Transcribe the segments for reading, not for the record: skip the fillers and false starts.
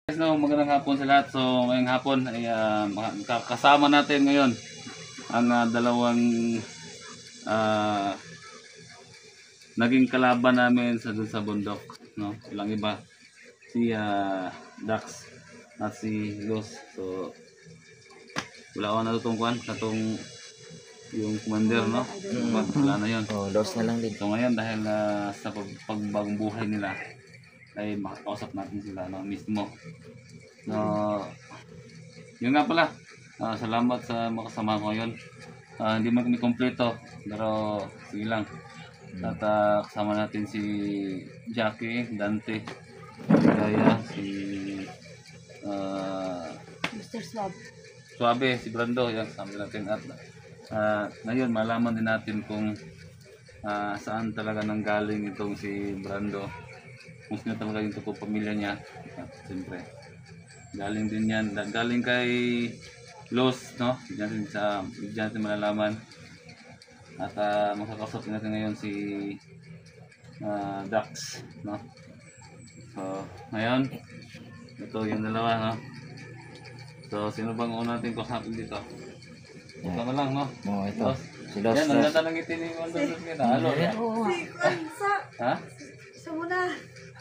Guys, no, magandang hapon sa lahat. So, ngayong hapon ay kasama natin ngayon ang dalawang naging kalaban namin sa dun sa bundok, no? Ilang iba, si Dax at si Los. So, wala ako natutungkuan katong yung commander, no? Wala na yun. Oh, Los na lang din. So, ngayon dahil sa pagbagong buhay nila ay makakausap natin sila, no, mismo. Yun nga pala, salamat sa makasama ko ngayon. Hindi man kami kompleto, pero sige lang. At kasama natin si Jackie, Dante, Gaya, si Mr. Swab. Suabe, si Brando, yan, kasama natin. At ngayon malaman din natin kung saan talaga nanggaling itong si Brando, kung sino talaga yung totoo pamilya niya. At siyempre galing din yan, galing kay Los, no? Diyan natin malalaman. At makakausap natin ngayon si Dax, no? So ngayon ito yung dalawa, no? So sino bang una natin kausapin dito? Ito na lang, no? Oh, ito. Los. Si Los. Yan, ang ganda ng ngiti ni Wanda Los ngayon. Halo, yan. Oo. Si Kwanza. Ha? Sa muna.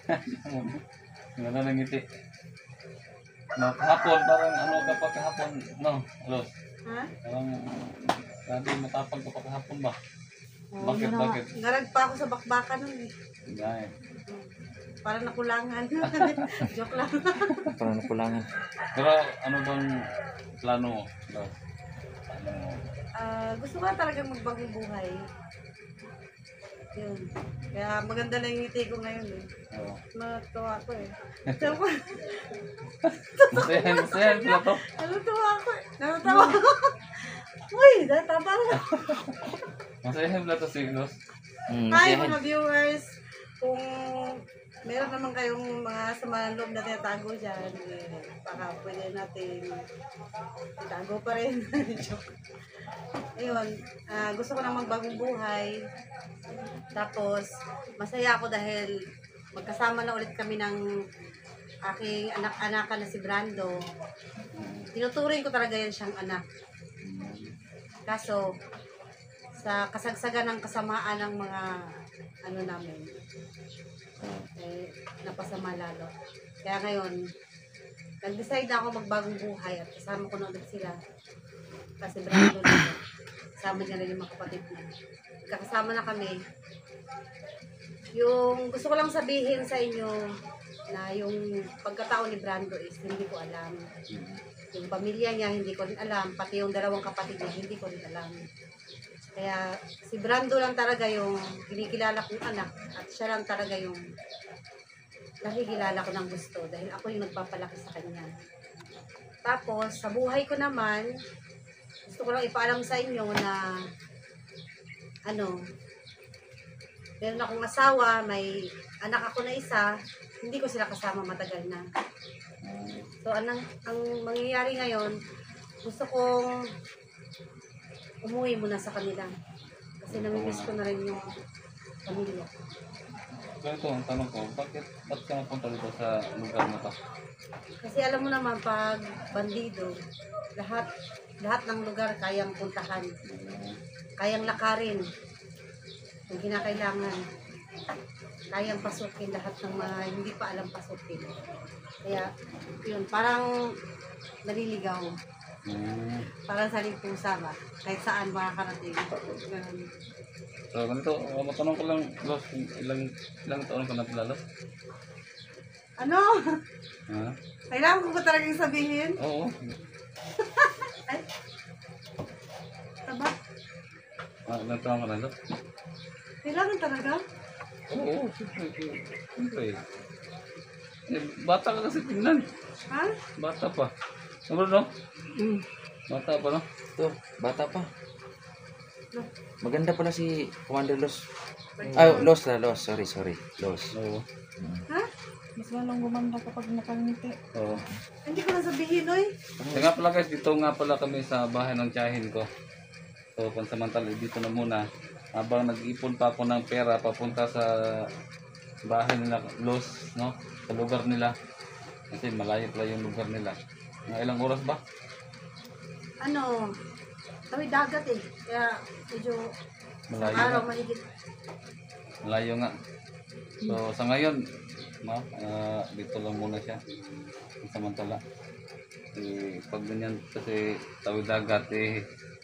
Ang ganda ng ngiti. No, kahapon, parang ano ka pa kahapon, no? Los. Ha? Parang sabi matapag ka pa kahapon ba? Oo, Bakit, yun na. bakit? Narag pa ako sa bakbakan nun eh. Gaya. Para nakulangan. Joke lang. Parang nakulangan. Pero ano bang plano mo? Los? Ano mo? Gusto ko talagang magbagong buhay. Yun. Kaya maganda na yung ngiti ko ngayon eh. Oo. Natuwa ko eh. Sabi ko, Masayan pala to. natuwa ko eh. Natatawa ko. Uy, natatawa ko. Masayan pala to si Los. Hi mga viewers. Kung meron naman kayong mga sama ng loob na tinatago dyan, eh, baka pwede natin itago pa rin. Joke. Ayun, gusto ko na magbagong buhay. Tapos, masaya ako dahil magkasama na ulit kami ng aking anak-anakan na si Brando. Tinuturing ko talaga yan siyang anak. Kaso, sa kasagsagan ng kasamaan ng mga ano namin, napasama lalo. Kaya ngayon, nag-decide na ako magbagong buhay at kasama ko na ulit sila. Kasi Brando na kasama niya rin yung mga kapatid niya. Magkakasama na kami. Yung gusto ko lang sabihin sa inyo na yung pagkatao ni Brando is hindi ko alam. Yung pamilya niya hindi ko rin alam. Pati yung dalawang kapatid niya hindi ko rin alam. Kaya si Brando lang talaga yung kinikilala kong anak at siya lang talaga yung nakikilala ko ng gusto dahil ako yung nagpapalaki sa kanya. Tapos, sa buhay ko naman, gusto ko lang ipaalam sa inyo na meron akong asawa, may anak ako na isa, hindi ko sila kasama matagal na. So, ang mangyayari ngayon, gusto kong umuwi muna sa kanila. Kasi namimiss ko na rin yung pamilya. So ito, ang tanong ko, ba't ka napunta dito sa lugar na to? Kasi alam mo naman, pag bandido, lahat ng lugar kayang puntahan. Kayang lakarin. Kung kinakailangan. Kayang pasukin lahat ng mga hindi pa alam pasukin. Kaya, yun, parang naliligaw. Parang sa pusa ba? Kahit saan makakarating. Ganun. So ganito, matanong ko lang, Los, ilang taon ka na pala, Los? Ano? Ha? Kailangan ko ba talagang sabihin? Oo. Ay. Taba? Ilang taon ka na, Los? Kailangan talaga? Oo, siyempre. Bata ka kasi tingnan. Ha? Bata pa. Ano, no? Bata pa, no? Ito, bata pa. Maganda pala si Commander Los. Los na, Los. Sorry. Los. Oo. Ha? Mas lalong gumanda kapag nakangiti. Oo. Hindi ko na sabihin, oy. Kaya nga pala guys, dito nga pala kami sa bahay ng tiyahin ko. So pansamantala dito na muna. Habang nag-ipon pa ako ng pera papunta sa bahay nila Los, no? Sa lugar nila. Kasi malayo pala yung lugar nila. Mga ilang oras ba? Ano, tawid dagat eh. Kaya medyo Malayo araw nga. mahigit. Malayo nga. So sa ngayon, no, dito lang muna siya. Samantala. Pag ganyan kasi tawid dagat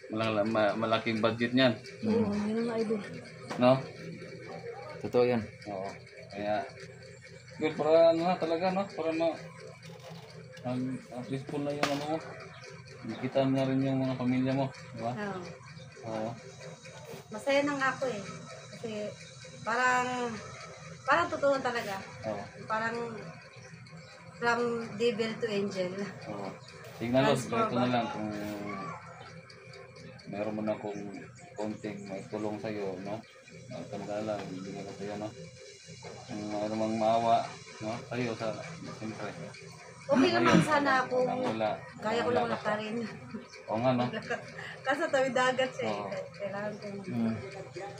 malaking budget niyan. Oo, yun ang idol. No? Totoo yan. Oo. Kaya good para ano na talaga no, para at least full na yung ano mo. Kita na rin yung mga pamilya mo, di ba? Oo. Oo. Masaya na nga ako eh. Kasi parang totoo talaga. Oo. Parang from devil to angel. Oo. Tingnan mo, Transform ito na lang kung meron mo na kung konting may tulong sa'yo, no? Tanda lang, bibigyan ko sa'yo, no? Kung mayroon mang maawa, no? Sa'yo, siyempre. Okay naman sana kung Wala. kaya ko lang lakarin. Oo nga, no? Kasi tawid dagat siya Oo. eh. Kailangan kong...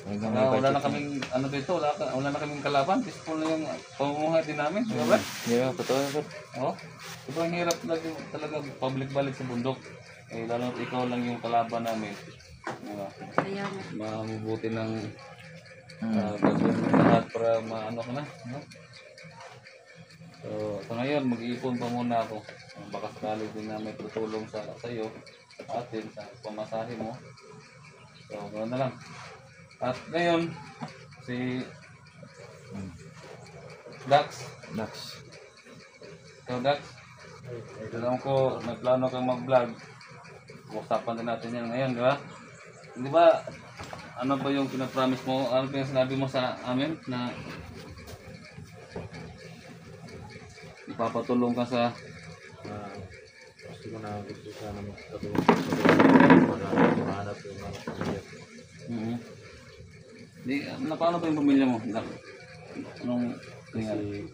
Hanggang may Wala na budget. kaming, ano dito, wala na kaming kalaban. Peaceful na yung pamumuhay din namin, di ba? Yeah, totoo yan, sir. Oo. Sobrang hirap talaga public balik sa bundok. Eh, lalo na ikaw lang yung kalaban namin. Diba? Kaya Mabuti ng gagawin mo lahat para maano ka na. No? So ngayon, mag-iipon pa muna ako. Baka sakali din na may tutulong sa iyo, sa atin, sa pamasahe mo. So, ganoon na lang. At ngayon, si Dax. Dax. So Dax, alam ko, may plano kang mag-vlog. Usapan din natin yan ngayon, di ba? Di ba, ano ba yung pinapromise mo? Ano ba yung sinabi mo sa amin na ipapatulong ka sa Gusto ko sana magkatulong para mahanap yung mga pamilya. Di, paano ba yung pamilya mo? Anong nangyari?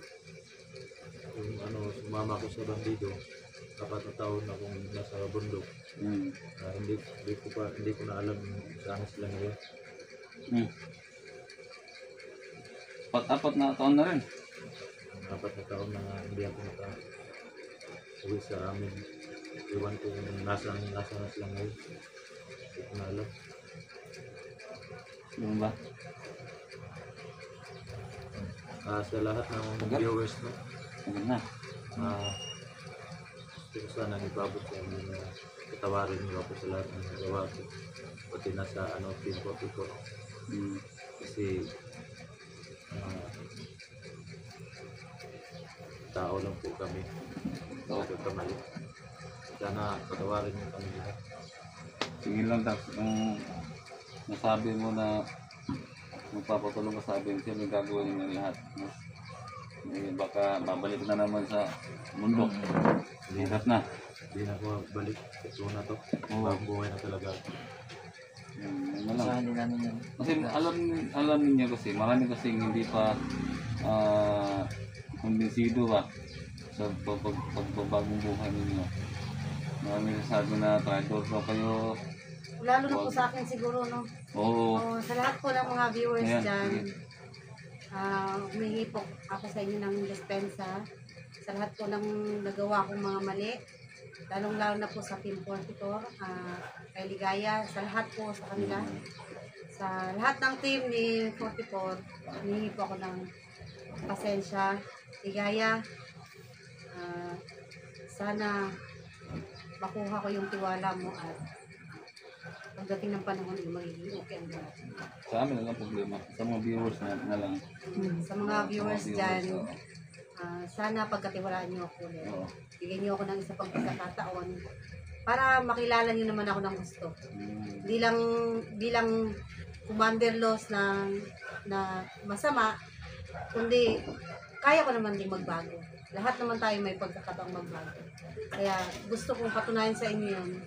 Kasi yung sumama ko sa bandido, 4 na taon na akong nasa bundok. Hindi ko na alam saan sila ngayon. 4 na taon na rin. 4 na taon na hindi ako uwi sa amin. Iwan ko kung nasa na sila ngayon. Hindi ko na alam. Ganun ba? Sa lahat ng viewers, no? Ganun na. Gusto ko sana ibabot sa inyo na katawarin niyo ako sa lahat ng nagawa ko. Pati na sa Team 44. Kasi tao lang po kami. Nagkakamali. Sana patawarin niyo kami lahat. Sige lang, Dax. Kung nasabi mo na magpapatulong ka sa amin, siya may gagawin niyo lahat. No? Eh, baka babalik na naman sa mundo. Hirap na. Hindi na ako balik. Ito na to. Oo. Bagong buhay na talaga. Yun na lang. Saan din namin yan? Kasi alam niyo kasi, marami kasi hindi pa kumbinsido ba sa pagbabagong buhay ninyo. Marami sasabi na traitor daw kayo. lalo na po sa akin siguro, no? Oo. Sa lahat po ng mga viewers Ayan, dyan, sige. humingi po ako sa inyo ng dispensa. Sa lahat po ng nagawa kong mga mali, lalong-lalo na po sa Team 44, kay Ligaya, sa lahat po sa kanila. Sa lahat ng team ni 44, humingi po ako ng pasensya. Ligaya, sana makuha ko yung tiwala mo at pagdating ng panahon ay magiging okay ang lahat. Sa amin lang problema. Sa mga viewers na lang. Sa mga viewers Mga dyan, oo. sana pagkatiwalaan niyo ako ulit. Oo. Bigyan niyo ako ng isa pang pagkakataon para makilala niyo naman ako ng gusto. Bilang commander loss na masama, kundi kaya ko naman din magbago. Lahat naman tayo may pagkakataong magbago. Kaya gusto kong patunayan sa inyo yun.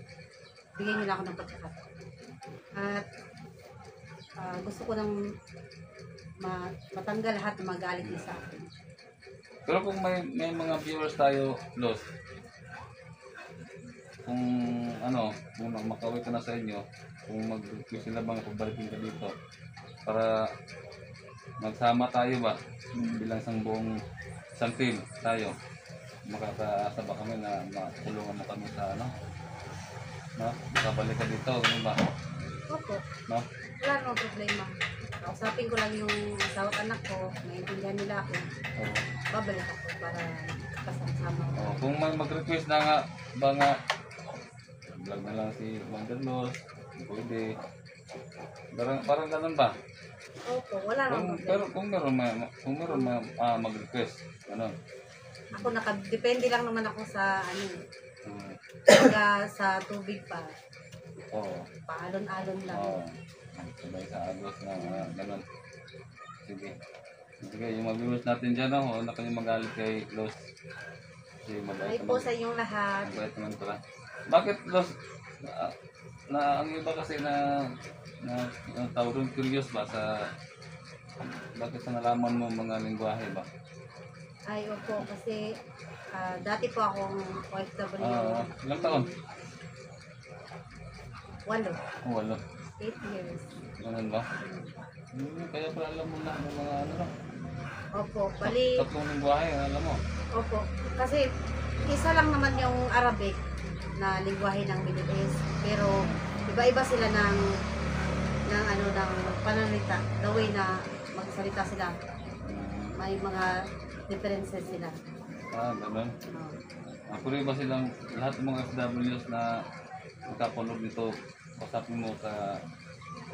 Bigyan niyo na ako ng pagkakataon. At gusto ko nang matanggal lahat ng magalit niyo sa akin. Pero kung may mga viewers tayo, Los, kung kung makawit ka na sa inyo, kung mag-request sila bang pagbalikin ka dito, para magsama tayo ba, bilang isang team tayo, makakaasa ba kami na matulungan mo kami sa ano? No? Makabalik ka dito, ano ba? Opo. No? Wala namang problema. Kausapin ko lang yung asawa at anak ko, maintindihan nila ako. Oo. Babalik ako para kasama-sama. Oh, kung mag-request na nga, ba nga, vlog na lang si Mang Carlos, pwede. Parang ganun ba? Opo, wala namang Pero problema. kung meron mag-request, ano? Ako nakadepende lang naman ako sa ano, sa tubig pa. Oo. Paalon-alon lang. Oo. Sabay sa agos na ganun. Sige. Sige, yung mga viewers natin dyan, huwag na kayo magalit kay Los. Kasi mabait Ay po sa inyong lahat. Mabait naman pala. Bakit Los? Ang iba kasi na tawag rin curious ba sa bakit sa nalaman mo mga lingwahe ba? Ay opo, kasi dati po akong OFW. Ilang taon? Walo. Walo. 8 years. Ganun ba? Kaya pala alam mo na ng mga ano lang. Opo, bali. Tatlong lingwahe, alam mo. Opo, kasi isa lang naman yung Arabic na lingwahe ng Middle East. Pero iba-iba sila ng pananalita. The way na magsalita sila. May mga differences sila. Ganun. Puri ba silang lahat ng mga FWs na nagkapanood nito, pasapin mo sa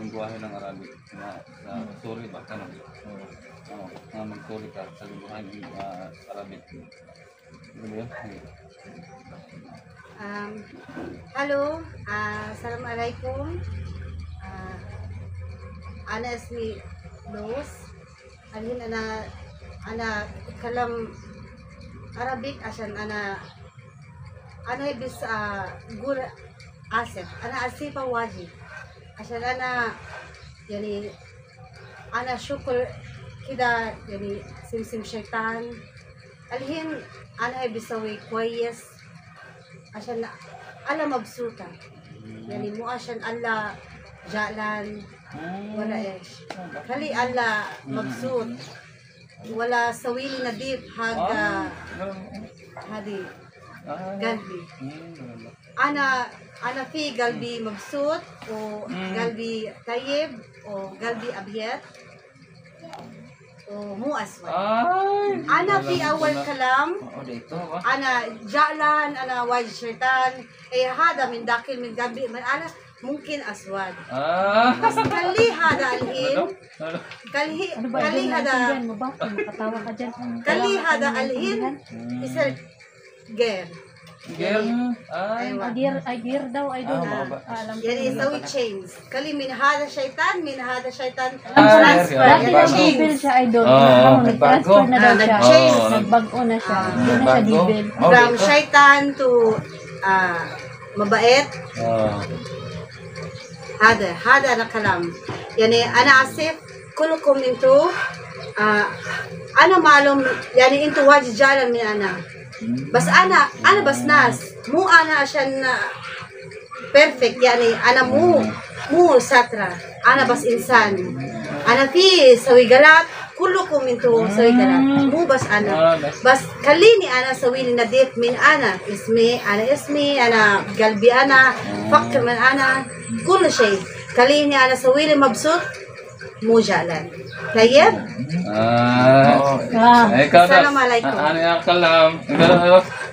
lingwahe ng Arabic na sorry ba? Ano? Oo. Na mag-sorry ka sa lingwahe ng Arabic. Ano ba yun? Halo, Assalamualaikum. Ana ismi Los. Alhin ana kalam Arabic عشان أنا بس أقول آسف أنا آسفة واجد عشان أنا يعني أنا شكر كده يعني سمسم شيطان الحين أنا بسوي كويس عشان أنا مبسوطة يعني مو عشان الله جعلان ولا إيش خلي الله مبسوط ولا سوي لي نظيف حق هذه قلبي أنا في قلبي مبسوط وقلبي طيب وقلبي أبيض ومو أسود أنا في أول كلام أنا جعلان أنا واجد شيطان هذا من داخل من قلبي أنا ممكن أسود بس خلي هذا الحين خلي هذا خلي هذا الحين يصير غير أيوة. أدير دو أيدو يعني يسوي تشينج خلي من هذا شيطان من هذا شيطان dati nag-devil siya idol. Nag-transfer na daw siya. Nagbago na siya. Hindi na siya devil. From shaitan to مبائت هذا أنا كلام يعني أنا آسف كلكم انتوا أنا معلوم يعني انتوا واجد جالا من أنا بس أنا بس ناس مو أنا عشان بيرفكت يعني أنا مو ساترة أنا بس إنسان أنا في سوي غلط كلكم انتوا سوي غلط مو بس أنا بس خليني أنا أسوي لي نظيف من أنا اسمي أنا قلبي أنا فكر من أنا كل شيء خليني أنا أسوي لي مبسوط مو جعلان طيب السلام عليكم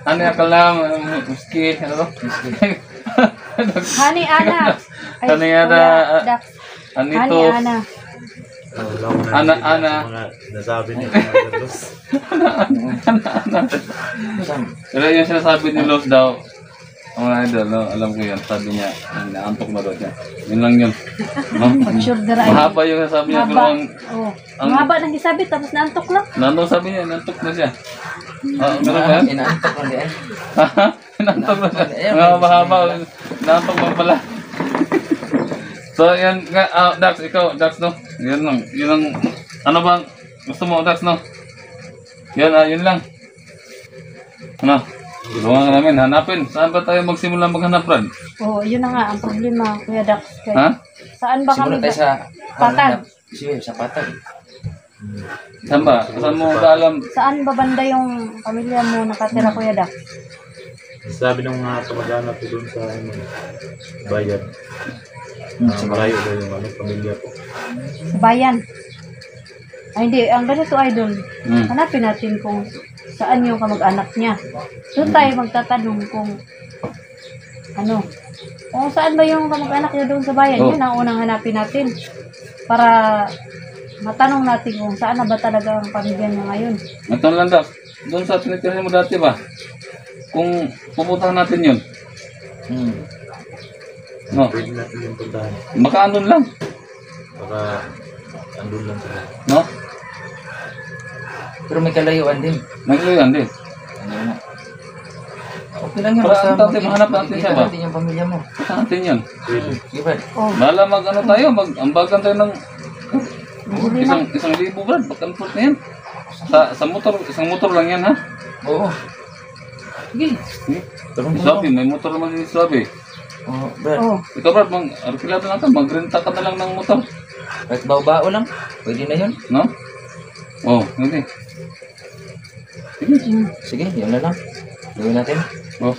أنا أكلم مسكين Hani Ana. Hani Ana. Hani Ana. Ana. Mga nasabi niya mga Carlos. Pero yung sinasabi ni Los daw, mga idol, no? Alam ko yan, sabi niya, naantok na daw siya. Yun lang yun. No? Sure dara. Mahaba yung sabi niya, pero Mahaba nang isabi tapos naantok lang. naantok sabi niya, naantok na siya. Ganun ba yan? Inaantok lang yan. Naantok na siya. Mahaba, naantok mo pala. So, yan nga, Dax, ikaw, Dax, no? Yan lang. Yun lang, ano bang gusto mo, Dax, no? Yan, yun lang. Ano? Tulungan ka namin, hanapin. Saan ba tayo magsimula maghanap, Brad? Yun na nga ang problema, Kuya Dax. Ha? Saan ba kami? Siguro tayo sa Patag. Sige, sa patag. Saan ba? Saan mo alam? Saan ba banda yung pamilya mo nakatira, Kuya Dax? Sabi ng mga kamag-anak ko doon sa ano, bayan. Malayo daw yung ano, pamilya ko. Sa bayan. Ay, hindi. Ang ganito, idol. Hmm. Hanapin natin kung saan yung kamag-anak niya. Doon tayo magtatanong kung ano. Kung saan ba yung kamag-anak niya doon sa bayan. Oh. Yun ang unang hanapin natin. Para matanong natin kung saan na ba talaga ang pamilya niya ngayon. Ito lang daw. Doon sa tinitirahan mo dati ba? Kung pupuntahan natin yun. No. Pwede natin yung puntahan. Baka andun lang. Baka andun lang sila. No? Pero may kalayuan din. Nagluyan din. Ano na? Okay lang yun. Para Basta natin, mahanap natin makikita siya ba? natin yung pamilya mo. Baka natin yun. Pwede. Di ba? Oh, Bala mag ano tayo, mag-ambagan tayo ng bili na. isang libo brad. Pagkanport na yan. Sa motor, isang motor lang yan ha. Oo. Sige. Hmm? Tulong mo. Sabi, may motor naman yung sabi. Oo, Brad. Oh, Ikaw brad, arkilado natin, magrenta ka na lang ng motor. Kahit bao-bao lang. Pwede na yun. No? Oh, hindi. Sige, yun na lang. Gawin natin. Oh.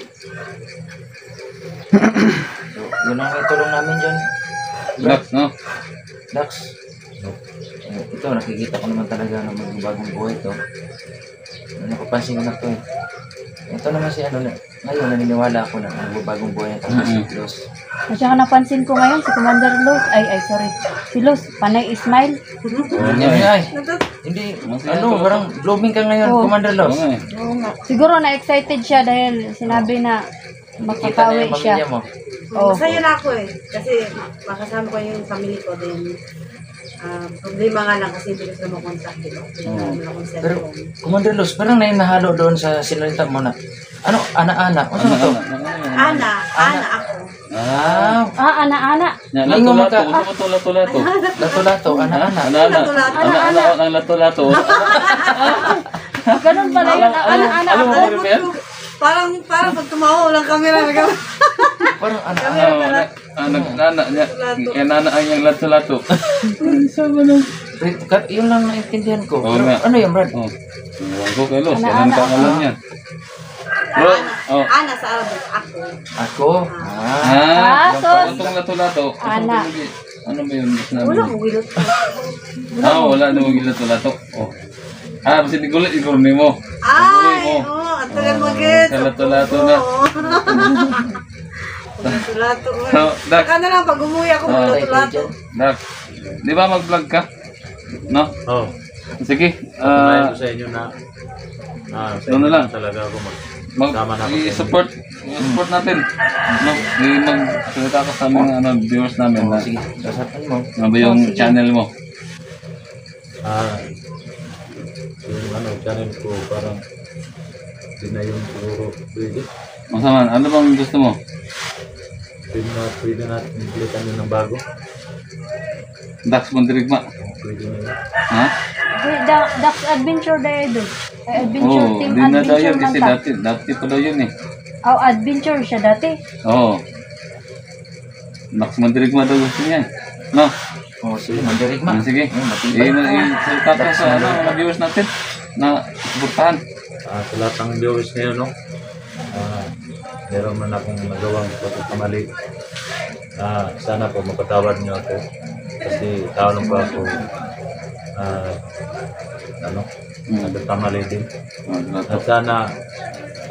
So, yun ang itulong namin dyan. Relax, no? Dax. Ito, nakikita ko naman talaga na magbagong buhay ito. Napapansin ko na ito eh. Ito naman si ano na, ngayon naniniwala ako na magbagong buhay ito si Los. at saka napansin ko ngayon si Commander Los. Sorry. Si Los, panay smile. Yan nga eh. Hindi, ano, parang blooming ka ngayon, Oh. Commander Oo Los. nga eh. Oo nga. Siguro na-excited siya dahil sinabi na Kita na makakauwi yung siya. pamilya mo. Oh. Masaya na ako eh. Kasi makasama ko yung family ko din. Problema nga lang kasi hindi ko sila makontak. Hindi ko akong Pero, cellphone. Commander Los, parang nahalo doon sa sinalita mo na, ano, ana-ana, ano to? Ana ako. Ah, Ana-ana. Yan, Ngayon mo lato-lato. maka- Gusto mo lato-lato? lato-lato, ana-ana. Ana-ana. Lato-lato. Ana-ana. Ang lato-lato. Ganun pala yun. Ana-ana Alam mo ako. kung ano yan? Parang pag tumawa, walang camera. Parang ana-ana. Camera Oo, pala. nana niya. Kaya nana ang yung lato-lato. Yun lang naintindihan ko. Oo Pero, nga. ano yun, Brad? Oh. Ewan ko kay Los. Ana-ana. Yan ang pangalan niya. Bro, oh. Ana sa Arabic, ako. Ako? Ah, so, Itong lato-lato. Ana. Ano ba yun? Wala mo wilot. Wala namang lato-lato. Oh. Basta gulit igurni mo. Ay, ang tagal mag-get. Sa lato-lato na. Lato-lato. So, Dax. Saka na lang, pag umuwi ako, lato-lato. Dax. Di ba mag-vlog ka? No? Oo. Sige. Patunayan ko sa inyo na sa Doon na inyo lang. talaga ako Tama na ako sa inyo. I-support natin. No? Mag-salita ka sa mga viewers namin na Sige, kasapan mo. ano ba yung channel mo. Yung ano, channel ko parang hindi na yung siguro pwede. Masaman, ano bang gusto mo? Pwede natin pilitan yun ng bago. Dax Mondirigma. Pwede na yun. Ha? Dax Adventure Day doon. Ay, Adventure Oo, Team di na daw Adventure yun man kasi ta. dati pa daw yun eh. Oh, Adventure siya dati. Oo. Dax Mondirigma daw gusto niya. No? Oh, sige, mandirigma. Sige. Matibay. I-salita ka sa mga viewers natin na suportahan. Sa lahat ng viewers ngayon, no? Meron man akong nagawang pagkakamali. Sana po mapatawad niyo ako. Kasi tao lang po ako. Nagkakamali din. At sana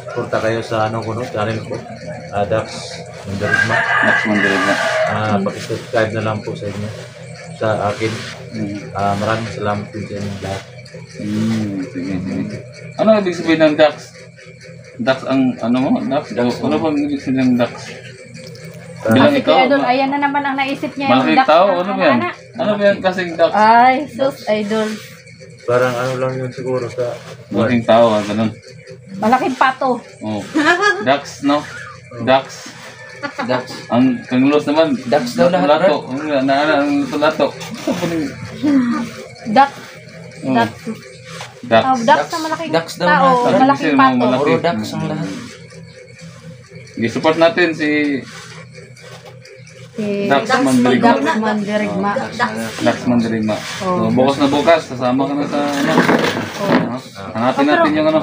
suporta kayo sa ano ko, no? Channel ko. Dax Mondirigma. Dax Mondirigma. Pakisubscribe na lang po sa inyo. Sa akin. Maraming salamat din sa inyo lahat. Sige. Ano ibig sabihin ng Dax? Dax ang ano mo? Dax? Ano bang ibig sabihin ng Dax? Bilang Kasi ikaw? kaya doon, ayan na naman ang naisip niya yung Malaking Dax tao? ng Ano ba yan? ana-ana. Ano ba yan kasing Dax? Ay, sus, idol. Parang ano lang yun siguro sa... Malaking tao, ganun. Malaking pato. Oh. Dax, no? Dax. Dax. Ang kanglos naman. Dax daw lahat, lato. Ang lato. Dax. Oh. Dax. Dax. Oh, Dax na malaking Dax daw tao. lahat. Malaking Kasi mga pato. malaki. Puro Dax ang lahat. I-support natin si Si Daxman Dirigma. Daxman Dirigma. Daxman Dirigma. Oh. So, bukas na bukas, kasama ka na sa ano. Ano? Hanapin natin yung ano.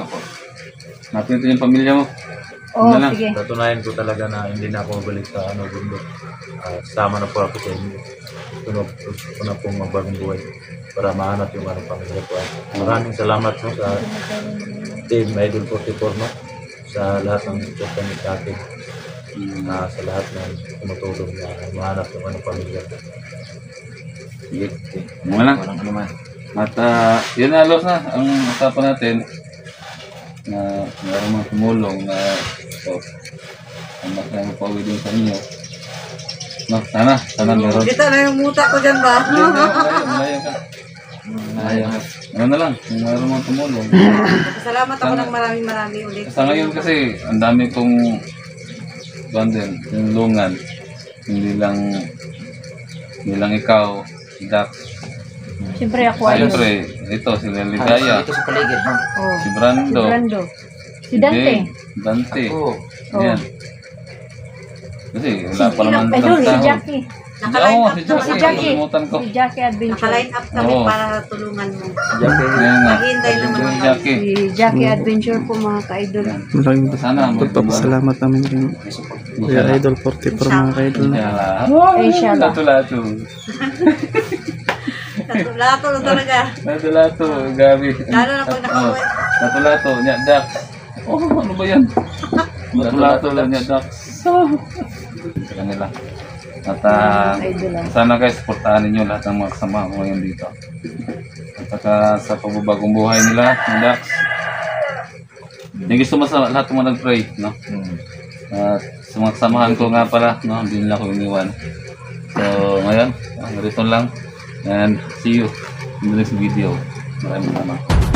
Hanapin natin yung pamilya mo. Oh, Ano lang? sige. Patunayan ko talaga na hindi na ako balik sa ano bundok. Sama na po ako sa inyo. Ito na pong magbagong buhay para mahanap yung ano pamilya ko. Maraming salamat no, sa Team Idol 44 no, sa lahat ng support sa akin. Sa lahat ng tumutulong na mahanap yung ano pamilya ko. Sige. Mga lang. Walang ano man. At yun na, Los na. Ang usapan natin na meron mga tumulong na ang mas na mapawid din sa inyo. No, sana meron. Dito na yung muta ko dyan ba? Malayo ka. Malayo ka. Ano na lang, kung meron mga tumulong. Salamat ako ng maraming ulit. Sa ngayon kasi, ang dami kong bundle, yung lungan. Hindi lang ikaw, si Dax. Siyempre ako ay Siyempre, ito, si Ligaya, Dito sa paligid no. Oh. si Brando, Si Brando. Si Dante. Dante. Oo. Yan. Kasi wala pa naman Ay, doon, si tao. Jackie. Naka-line Oo, up si naman Jackie. Si Jackie. Kalimutan ko. Si Jackie Adventure. Naka-line up kami Oo. para tulungan mo. Ngayon nga. Maghihintay naman Si ako. Jackie. Si Jackie Adventure po mga ka-idol. Maraming Sana pagpapasalamat namin kay Kuya Idol 44 mga ka-idol. Inshallah. Lato-lato. Lato na talaga. Lato-lato. Gabi. Lalo na pag nakauwi. Lato-lato. Nya, Dax. Oh, ano ba yan? Lato-lato lang niya, Dax. Sa kanila. At Idol lang. sana guys, supportahan ninyo lahat ng mga kasama ko ngayon dito. At saka sa pagbabagong buhay nila, ng Dax. Yung gusto mo sa lahat mo nag-pray, no? At sa mga kasamahan ko nga pala, no? Hindi nila ako iniwan. So, ngayon, narito lang. And see you in the next video. Maraming salamat.